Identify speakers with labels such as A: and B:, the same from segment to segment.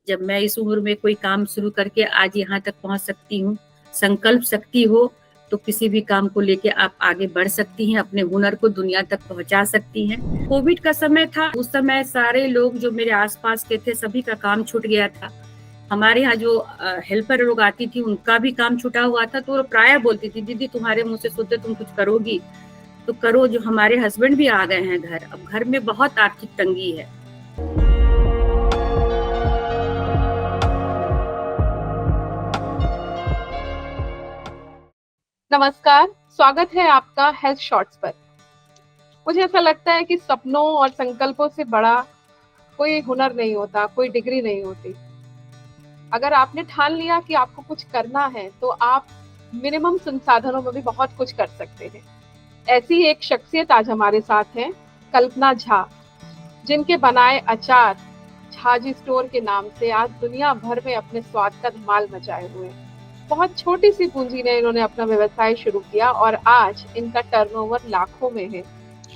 A: जब मैं इस उम्र में कोई काम शुरू करके आज यहाँ तक पहुँच सकती हूँ, संकल्प शक्ति हो तो किसी भी काम को लेके आप आगे बढ़ सकती हैं, अपने हुनर को दुनिया तक पहुँचा सकती हैं। कोविड का समय था, उस समय सारे लोग जो मेरे आस-पास के थे सभी का काम छूट गया था। हमारे यहाँ जो हेल्पर लोग आती थी उनका भी काम छूटा हुआ था, तो वो प्रायः बोलती थी, दीदी तुम्हारे मुँह से सुनते तुम कुछ करोगी तो करो। जो हमारे हस्बैंड भी आ गए हैं घर, अब घर में बहुत आर्थिक तंगी है।
B: नमस्कार, स्वागत है आपका हेल्थ शॉर्ट्स पर। मुझे ऐसा लगता है कि सपनों और संकल्पों से बड़ा कोई हुनर नहीं होता, कोई डिग्री नहीं होती। अगर आपने ठान लिया कि आपको कुछ करना है तो आप मिनिमम संसाधनों में भी बहुत कुछ कर सकते हैं। ऐसी एक शख्सियत आज हमारे साथ है, कल्पना झा, जिनके बनाए अचार झा जी स्टोर के नाम से आज दुनिया भर में अपने स्वाद का धमाल मचाए हुए हैं। बहुत छोटी सी पूंजी ने इन्होंने अपना व्यवसाय शुरू किया और आज इनका टर्नओवर लाखों में है।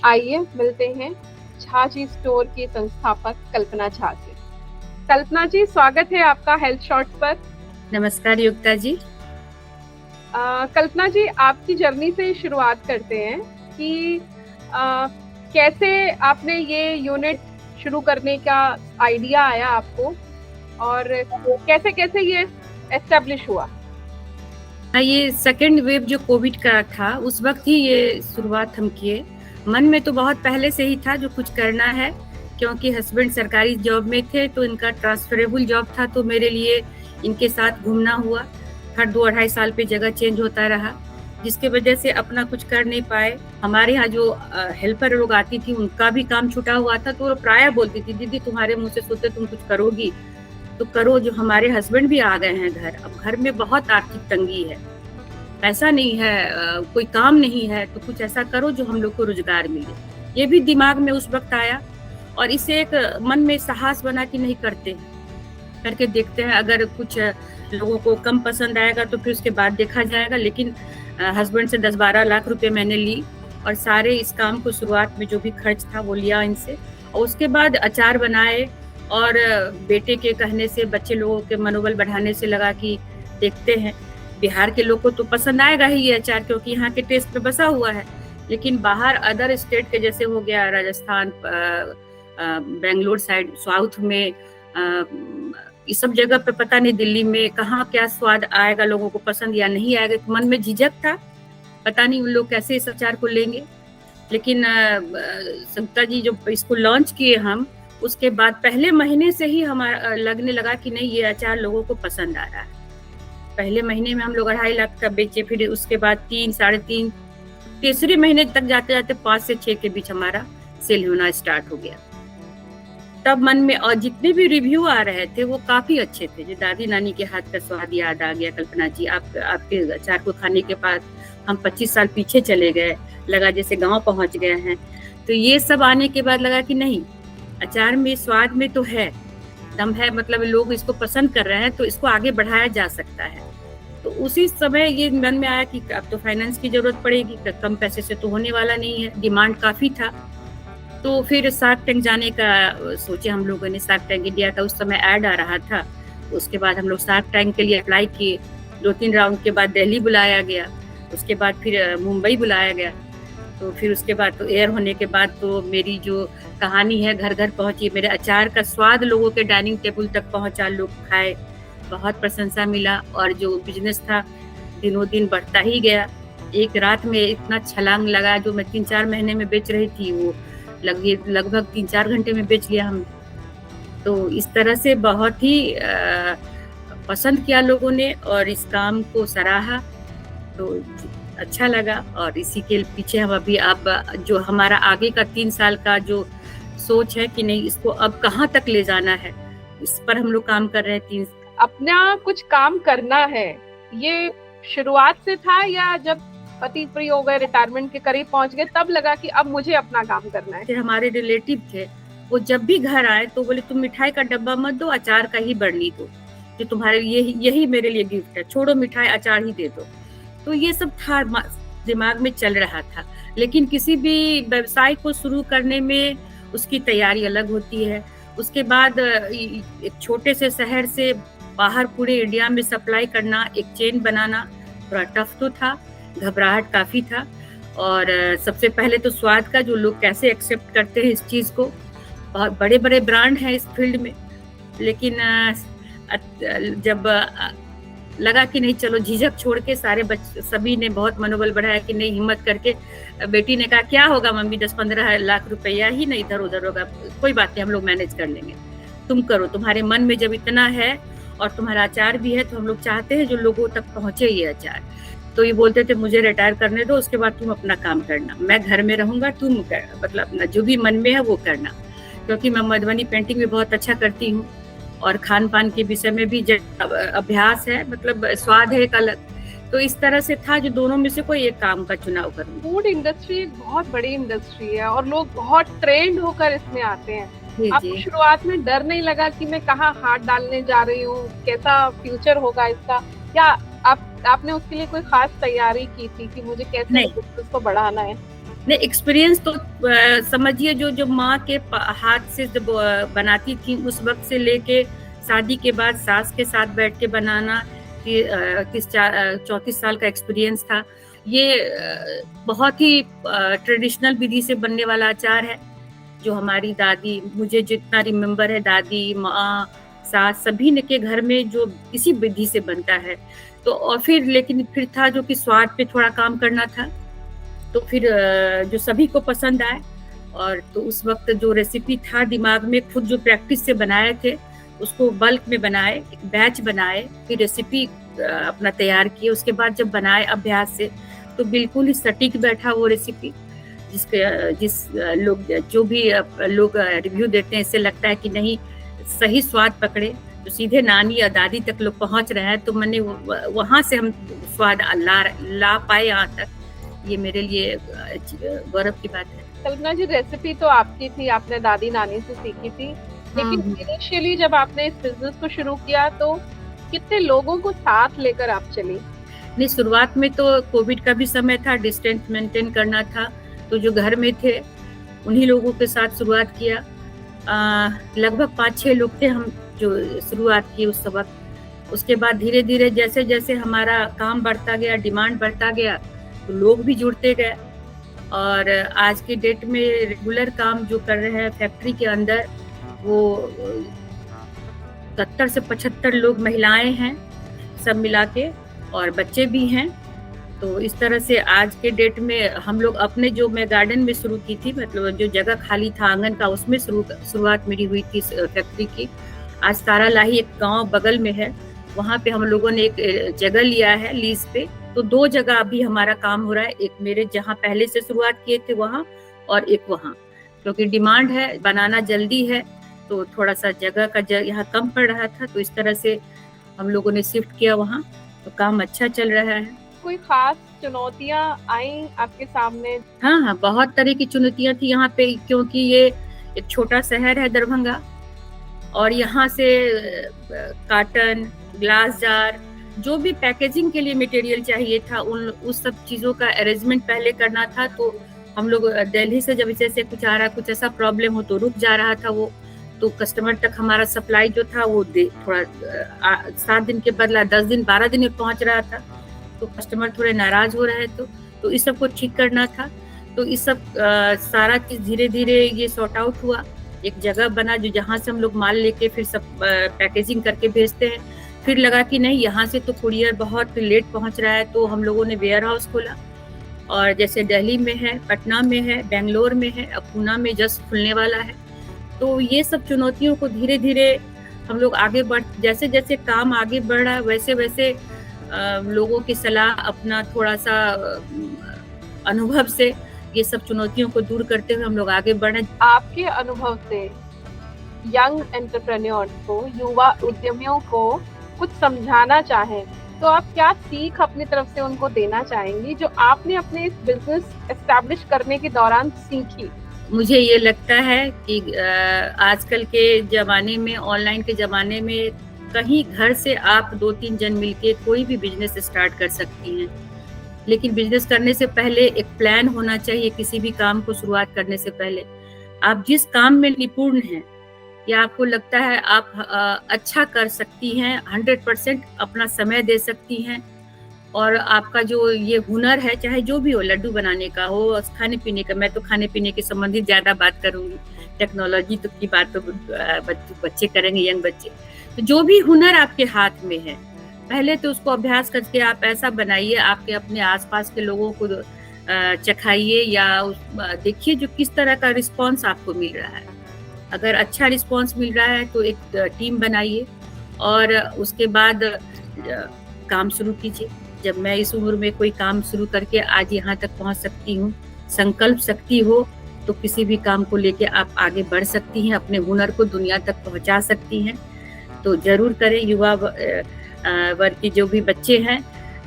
B: आइए मिलते हैं झा जी स्टोर की संस्थापक कल्पना झा से। कल्पना जी, स्वागत है आपका हेल्थ शॉर्ट्स पर।
A: नमस्कार योगिता जी।
B: कल्पना जी, आपकी जर्नी से शुरुआत करते हैं कि कैसे आपने ये यूनिट शुरू करने का आइडिया आया आपको और कैसे कैसे ये एस्टेब्लिश हुआ।
A: ये सेकेंड वेव जो कोविड का था उस वक्त ही ये शुरुआत हम किए। मन में तो बहुत पहले से ही था जो कुछ करना है, क्योंकि हस्बैंड सरकारी जॉब में थे तो इनका ट्रांसफरेबल जॉब था, तो मेरे लिए इनके साथ घूमना हुआ। हर 2-2.5 साल पे जगह चेंज होता रहा, जिसके वजह से अपना कुछ कर नहीं पाए। हमारे यहाँ जो हेल्पर लोग आती थी उनका भी काम छूटा हुआ था, तो वो प्रायः बोलती थी, दीदी तुम्हारे मुँह से सुनते तुम कुछ करोगी तो करो। जो हमारे हस्बैंड भी आ गए हैं घर, अब घर में बहुत आर्थिक तंगी है, पैसा नहीं है, कोई काम नहीं है, तो कुछ ऐसा करो जो हम लोग को रोजगार मिले। ये भी दिमाग में उस वक्त आया और इससे एक मन में साहस बना कि नहीं करके देखते हैं। अगर कुछ लोगों को कम पसंद आएगा तो फिर उसके बाद देखा जाएगा। लेकिन हस्बैंड से 10-12 लाख रुपए मैंने ली और सारे इस काम को शुरुआत में जो भी खर्च था वो लिया इनसे, और उसके बाद अचार बनाए और बेटे के कहने से, बच्चे लोगों के मनोबल बढ़ाने से लगा कि देखते हैं। बिहार के लोग को तो पसंद आएगा ही ये अचार, क्योंकि यहाँ के टेस्ट पे बसा हुआ है, लेकिन बाहर अदर स्टेट के जैसे हो गया राजस्थान, बेंगलोर साइड, साउथ में, इस सब जगह पे पता नहीं दिल्ली में कहाँ क्या स्वाद आएगा, लोगों को पसंद या नहीं आएगा। मन में झिझक था, पता नहीं उन लोग कैसे इस अचार को लेंगे। लेकिन संगता जी जो इसको लॉन्च किए हम, उसके बाद पहले महीने से ही हमारा लगने लगा कि नहीं ये अचार लोगों को पसंद आ रहा है। पहले महीने में हम लोग 2.5 लाख का बेचे, फिर उसके बाद 3, 3.5, तीसरे महीने तक जाते जाते 5 से 6 के बीच हमारा सेल होना स्टार्ट हो गया। तब मन में, और जितने भी रिव्यू आ रहे थे वो काफी अच्छे थे। जो दादी नानी के हाथ का स्वाद याद आ गया। कल्पना जी, आपके अचार को खाने के बाद हम 25 साल पीछे चले गए, लगा जैसे गाँव पहुंच गए हैं। तो ये सब आने के बाद लगा कि नहीं, अचार में स्वाद में तो है दम है, मतलब लोग इसको पसंद कर रहे हैं तो इसको आगे बढ़ाया जा सकता है। तो उसी समय ये मन में आया कि अब तो फाइनेंस की जरूरत पड़ेगी, कम पैसे से तो होने वाला नहीं है, डिमांड काफी था। तो फिर शार्क टैंक जाने का सोचे हम लोगों ने। शार्क टैंक इंडिया का उस समय ऐड आ रहा था, उसके बाद हम लोग शार्क टैंक के लिए अप्लाई किए। 2-3 राउंड के बाद दिल्ली बुलाया गया, उसके बाद फिर मुंबई बुलाया गया। तो फिर उसके बाद तो एयर होने के बाद तो मेरी जो कहानी है घर घर पहुंची। मेरे अचार का स्वाद लोगों के डाइनिंग टेबल तक पहुंचा, लोग खाए, बहुत प्रशंसा मिला और जो बिजनेस था दिनों दिन बढ़ता ही गया। एक रात में इतना छलांग लगा, जो मैं 3-4 महीने में बेच रही थी वो लगभग 3-4 घंटे में बेच लिया हम। तो इस तरह से बहुत ही पसंद किया लोगों ने और इस काम को सराहा, तो अच्छा लगा। और इसी के पीछे हम अभी, अब जो हमारा आगे का 3 साल का जो सोच है कि नहीं इसको अब कहाँ तक ले जाना है, इस पर हम लोग काम कर रहे हैं।
B: अपना कुछ काम करना है, ये शुरुआत से था या जब पति फ्री हो गए, रिटायरमेंट के करीब पहुंच गए, तब लगा कि अब मुझे अपना काम करना है?
A: हमारे रिलेटिव थे, वो जब भी घर आए तो बोले तुम मिठाई का डब्बा मत दो, अचार का ही बरनी दो, जो तुम्हारे यही मेरे लिए गिफ्ट है, छोड़ो मिठाई, अचार ही दे दो। तो ये सब था, दिमाग में चल रहा था। लेकिन किसी भी व्यवसाय को शुरू करने में उसकी तैयारी अलग होती है, उसके बाद एक छोटे से शहर से बाहर पूरे इंडिया में सप्लाई करना, एक चेन बनाना थोड़ा टफ तो था, घबराहट काफ़ी था। और सबसे पहले तो स्वाद का, जो लोग कैसे एक्सेप्ट करते हैं इस चीज़ को। बहुत बड़े-बड़े ब्रांड हैं इस फील्ड में, लेकिन जब लगा कि नहीं, चलो झिझक छोड़ के सभी ने बहुत मनोबल बढ़ाया कि नहीं, हिम्मत करके बेटी ने कहा क्या होगा मम्मी, 10-15 लाख रुपया ही नहीं इधर उधर होगा, कोई बात नहीं, हम लोग मैनेज कर लेंगे, तुम करो, तुम्हारे मन में जब इतना है और तुम्हारा अचार भी है तो हम लोग चाहते हैं जो लोगों तक पहुंचे ये अचार। तो ये बोलते थे मुझे रिटायर करने दो, उसके बाद तुम अपना काम करना, मैं घर में रहूंगा, तुम मतलब अपना जो भी मन में है वो करना, क्योंकि मैं मधुबनी पेंटिंग भी बहुत अच्छा करती हूँ और खान पान के विषय में भी अभ्यास है, मतलब स्वाद है एक अलग। तो इस तरह से था जो दोनों में से कोई एक काम का चुनाव करूँ।
B: फूड इंडस्ट्री एक बहुत बड़ी इंडस्ट्री है और लोग बहुत ट्रेंड होकर इसमें आते हैं। आपको शुरुआत में डर नहीं लगा कि मैं कहाँ हाथ डालने जा रही हूँ, कैसा फ्यूचर होगा इसका, या आपने उसके लिए कोई खास तैयारी की थी कि मुझे कैसे इसको बढ़ाना है?
A: नहीं, एक्सपीरियंस तो समझिए जो माँ के हाथ से जब बनाती थी उस वक्त से लेके शादी के बाद सास के साथ बैठ के बनाना, 34 साल का एक्सपीरियंस था। ये बहुत ही ट्रेडिशनल विधि से बनने वाला अचार है, जो हमारी दादी, मुझे जितना रिमेम्बर है, दादी, माँ, सास सभी ने के घर में जो इसी विधि से बनता है। तो और फिर था जो कि स्वाद पे थोड़ा काम करना था, तो फिर जो सभी को पसंद आए। और तो उस वक्त जो रेसिपी था दिमाग में, खुद जो प्रैक्टिस से बनाए थे उसको बल्क में बनाए, एक बैच बनाए, फिर रेसिपी अपना तैयार किए। उसके बाद जब बनाए अभ्यास से तो बिल्कुल ही सटीक बैठा वो रेसिपी, जो भी लोग रिव्यू देते हैं, इससे लगता है कि नहीं सही स्वाद पकड़े, तो सीधे नानी या दादी तक लोग पहुंच रहे हैं। तो मैंने वहां से हम स्वाद ला पाए यहाँ तक, ये मेरे लिए गौरव की बात है।
B: कल्पना जी, रेसिपी तो आपकी थी, आपने दादी नानी से सीखी थी, लेकिन इनिशियली जब आपने इस बिजनेस को शुरू किया तो कितने लोगों को साथ लेकर आप चली?
A: नहीं, शुरुआत में तो कोविड का भी समय था, डिस्टेंस मेंटेन करना था, तो जो घर में थे उन्हीं लोगों के साथ शुरुआत किया। लगभग 5-6 लोग थे हम जो शुरुआत की उस वक्त। उसके बाद धीरे धीरे जैसे जैसे हमारा काम बढ़ता गया, डिमांड बढ़ता गया, तो लोग भी जुड़ते गए। और आज की डेट में रेगुलर काम जो कर रहे हैं फैक्ट्री के अंदर, वो 70 से 75 लोग महिलाएं हैं सब मिला के, और बच्चे भी हैं। तो इस तरह से आज के डेट में हम लोग अपने, जो मैं गार्डन में शुरू की थी, मतलब जो जगह खाली था आंगन का, उसमें शुरुआत मेरी हुई थी फैक्ट्री की। आज तारालाही एक गांव बगल में है, वहाँ पे हम लोगों ने एक जगह लिया है लीज पे, तो 2 जगह अभी हमारा काम हो रहा है, एक मेरे जहाँ पहले से शुरुआत किए थे वहाँ, और एक वहाँ, क्योंकि डिमांड है, बनाना जल्दी है, तो थोड़ा सा जगह का यहाँ कम पड़ रहा था, तो इस तरह से हम लोगों ने शिफ्ट किया वहाँ, तो काम अच्छा चल रहा है।
B: कोई खास चुनौतियां आई आपके सामने?
A: हाँ, बहुत तरह की चुनौतियां थी यहाँ पे, क्योंकि ये एक छोटा शहर है दरभंगा, और यहाँ से कार्टन, ग्लास जार, जो भी पैकेजिंग के लिए मटेरियल चाहिए था, उस सब चीज़ों का अरेंजमेंट पहले करना था। तो हम लोग दिल्ली से जब जैसे कुछ आ रहा, कुछ ऐसा प्रॉब्लम हो तो रुक जा रहा था वो, तो कस्टमर तक हमारा सप्लाई जो था वो थोड़ा 7 दिन के बदला 10 दिन 12 दिन में पहुँच रहा था, तो कस्टमर थोड़े नाराज हो रहे थे, तो इस सब को ठीक करना था। तो इस सब सारा चीज़ धीरे धीरे ये सॉर्ट आउट हुआ, एक जगह बना जो जहाँ से हम लोग माल लेके फिर सब पैकेजिंग करके भेजते हैं। फिर लगा कि नहीं, यहाँ से तो कुरियर बहुत लेट पहुँच रहा है, तो हम लोगों ने वेयर हाउस खोला, और जैसे दिल्ली में है, पटना में है, बेंगलोर में है, अब पूना में जस्ट खुलने वाला है। तो ये सब चुनौतियों को धीरे धीरे हम लोग आगे जैसे जैसे काम आगे बढ़ रहा है, वैसे वैसे लोगों की सलाह, अपना थोड़ा सा अनुभव से ये सब चुनौतियों को दूर करते हुए हम लोग आगे बढ़े।
B: आपके अनुभव से यंग एंटरप्रेन्योर्स को, युवा उद्यमियों को कुछ समझाना चाहें तो आप क्या सीख अपनी तरफ से उनको देना चाहेंगी, जो आपने अपने इस बिजनेस एस्टैब्लिश करने के दौरान सीखी?
A: मुझे ये लगता है कि आजकल के ज़माने में, ऑनलाइन के ज़माने में, कहीं घर से आप 2-3 जन मिलके कोई भी बिजनेस स्टार्ट कर सकती हैं, लेकिन बिजनेस करने से पहले एक प्लान होना चाहिए। किसी भी काम को शुरुआत करने से पहले आप जिस काम में निपुण हैं या आपको लगता है आप अच्छा कर सकती हैं, 100% अपना समय दे सकती हैं, और आपका जो ये हुनर है, चाहे जो भी हो, लड्डू बनाने का हो, खाने-पीने का, मैं तो खाने-पीने के संबंधित ज़्यादा बात करूँगी, टेक्नोलॉजी तो की बात तो बच्चे करेंगे, यंग बच्चे। तो जो भी हुनर आपके हाथ में है, पहले तो उसको अभ्यास करके आप ऐसा बनाइए, आपके अपने आस-पास के लोगों को चखाइए या देखिए जो किस तरह का रिस्पॉन्स आपको मिल रहा है। अगर अच्छा रिस्पॉन्स मिल रहा है तो एक टीम बनाइए और उसके बाद काम शुरू कीजिए। जब मैं इस उम्र में कोई काम शुरू करके आज यहाँ तक पहुँच सकती हूँ, संकल्प शक्ति हो तो किसी भी काम को लेके आप आगे बढ़ सकती हैं, अपने हुनर को दुनिया तक पहुँचा सकती हैं। तो ज़रूर करें। युवा वर्ग के जो भी बच्चे हैं,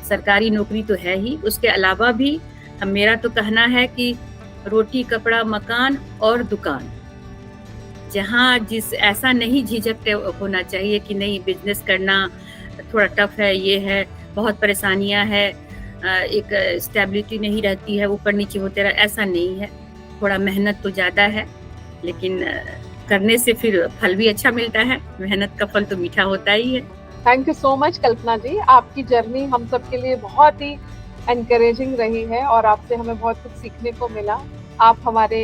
A: सरकारी नौकरी तो है ही, उसके अलावा भी मेरा तो कहना है कि रोटी, कपड़ा, मकान और दुकान, जहाँ ऐसा नहीं झिझक होना चाहिए कि नहीं बिज़नेस करना थोड़ा टफ है, ये है, बहुत परेशानियाँ हैं, एक स्टेबिलिटी नहीं रहती है, ऊपर-नीचे होते ऐसा नहीं है। थोड़ा मेहनत तो ज़्यादा है, लेकिन करने से फिर फल भी अच्छा मिलता है। मेहनत का फल तो मीठा होता ही है।
B: थैंक यू सो मच कल्पना जी। आपकी जर्नी हम सब के लिए बहुत ही एनकरेजिंग रही है और आपसे हमें बहुत कुछ सीखने को मिला। आप हमारे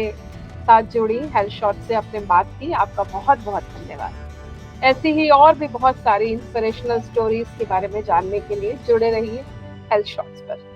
B: साथ जुड़ी हेल्थ शॉर्ट से आपने बात की, आपका बहुत-बहुत धन्यवाद। ऐसी ही और भी बहुत सारी इंस्पिरेशनल स्टोरीज के बारे में जानने के लिए जुड़े रहिए हेल्थ शॉर्ट्स पर।